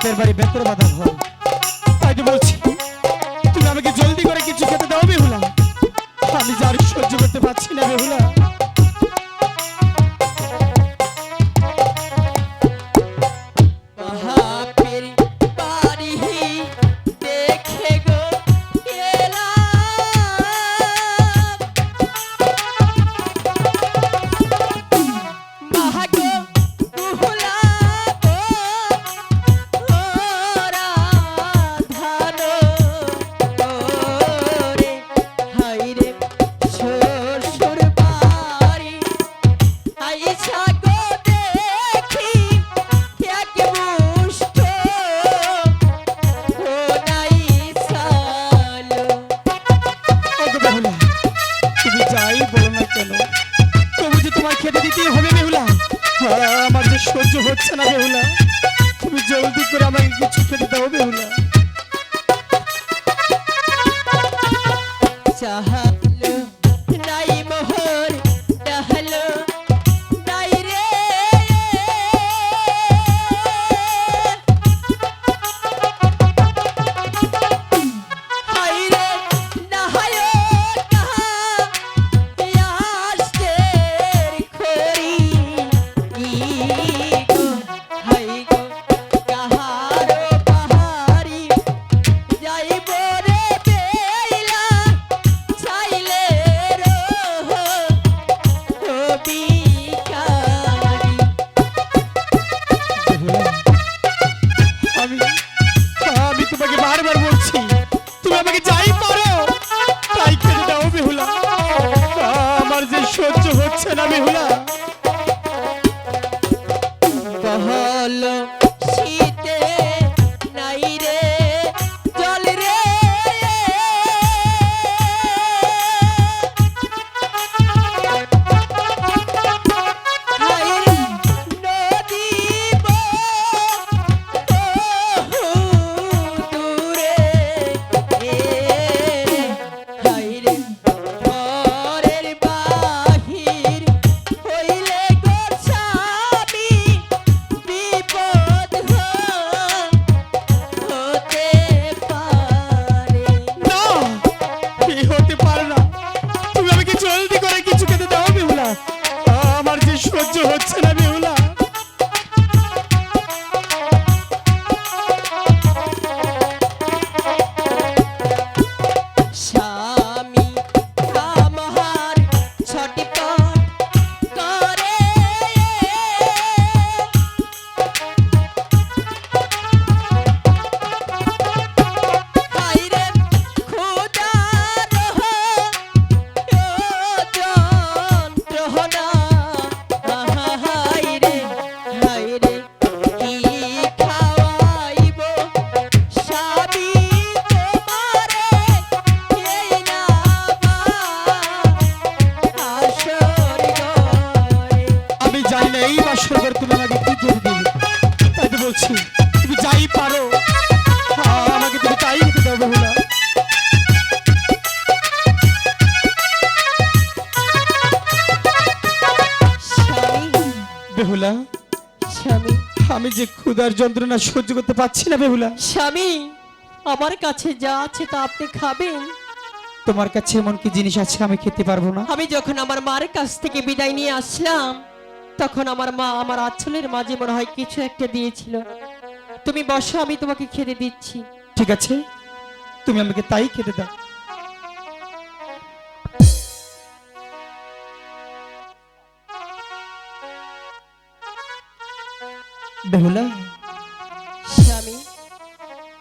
আমাদের বাড়ি বেতর বাঁধা ঘর। তাই তো বলছি তুমি আমাকে জলদি করে কিছু খেতে দাও বেহুলা, আমি যার সহ্য করতে পারছি না বেহুলা। আমার যে সহ্য হচ্ছে না বেহুলা, তুমি জলদি করে আমাকে কিছু খেতে দাও বেহুলা। চাহালো নাই মোহর ডাহালো নাই রে হাই রে নাহায় কাহা ইয়াস্তের খরি গো হাই গো কাহারো পাহাড়ি যাইব রে বেলা চাইলে রহ বিকারি। আমি আমি তোমাকে বারবার বলছি তুমি আমাকে যাই পারো তাই খেতে দাও বেহুলা, আমার যে সহ্য হচ্ছে না বেহুলা। বহল শীতে নাই রে জল রে হায় রে নদী দূরে হায় রে ঘরের বাহির হইলে গো স্বামী বিপদ হতে পারে। না এই হতে পারে না, তুমি আমাকে জলদি করে কিছু খেতে দাও বেহুলা, আমার যে সহ্য হচ্ছে না বেহুলা। স্বামী কামহার ছটপট করে হায় রে ক্ষুধার যন্ত্রণা হায় রে কি খাওয়াইব স্বামী তোমারে এই না আসর ঘরে। আমি জানি না এই বাসর তুমি আমাকে কি খেতে দিবে, তাই তো বলছি তুমি যাই পারো আমাকে তুমি তাই খেতে দাও বেহুলা। স্বামী বেহুলা স্বামী আমি যে ক্ষুধার যন্ত্রণা সহ্য করতে পারছি না বেহুলা। স্বামী আমার কাছে যা আছে তা আপনি খাবেন। তোমার কাছে এমন কি জিনিস আছে আমি খেতে পারবো না? আমি যখন আমার মার কাছ থেকে বিদায় নিয়ে আসলাম তখন আমার মা আমার আঁচলের মাঝে মনে হয় কিছু একটা দিয়েছিল। তুমি বসো, আমি তোমাকে খেতে দিচ্ছি। ঠিক আছে তুমি আমাকে তাই খেতে দাও। বেহুলা স্বামী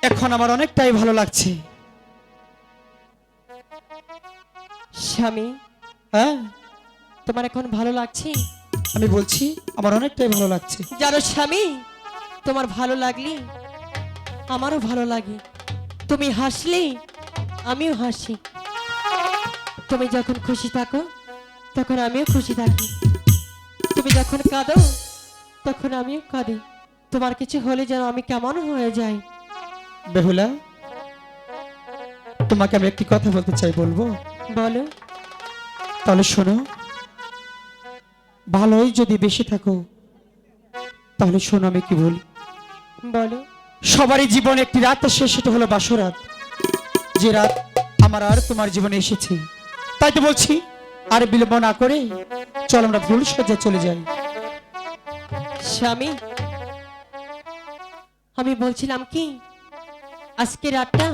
এখন আমার অনেকটাই ভালো লাগছে। স্বামী হ্যাঁ তোমার এখন ভালো লাগছে? আমি বলছি আমার অনেকটাই ভালো লাগছে। জানো স্বামী, তোমার ভালো লাগলে আমারও ভালো লাগে। তুমি হাসলে আমিও হাসি, তুমি যখন খুশি থাকো তখন আমিও খুশি থাকি, তুমি যখন কাঁদো তখন আমিও কাঁদি। তোমার কিছু হলে যেন আমি কেমন হয়ে যাই। বেহুলা তোমাকে আমি একটি কথা বলতে চাই, বলবো? বলো। তাহলে শোনো, ভালোই যদি বেশি থাকো তাহলে শোনো আমি কি বলি। বলো। সবারই জীবনে একটি রাত আসে, সেটা হলো বাসরাত। যে রাত আমার আর তোমার জীবনে এসেছে, তাই তো বলছি আর বিলম্ব না করে চল আমরা ফুল সজ্জায় চলে যাই। স্বামী, আমি বলছিলাম কি, আজকে রাতটা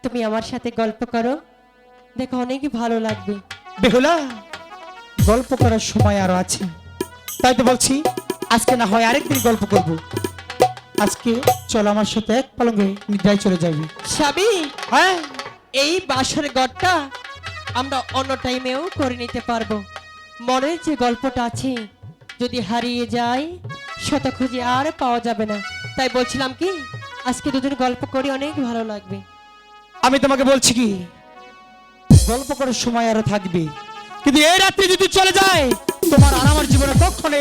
তুমি আমার সাথে গল্প করো, দেখো অনেক ভালো লাগবে। বেহুলা, গল্প করার সময় আরো আছে, তাই তো বলছি আজকে না হয় আরেকদিন গল্প করব। আজকে চল আমার সাথে এক পালঙ্গে নিদ্রায় চলে যাবি। স্বামী, হ্যাঁ, এই বাসর ঘরটা আমরা অন্য টাইমেও করে নিতে পারবো। মনের যে গল্পটা আছে যদি হারিয়ে যায় শত খুঁজে আর পাওয়া যাবে না। তাই বলছিলাম কি, আজকে দুজন গল্প করি, অনেক ভালো লাগবে। আমি তোমাকে বলছি কি, গল্প করার সময় আরো থাকবে, কিন্তু এই রাত্রি যদি চলে যায় তোমার আর আমার জীবনে কখনো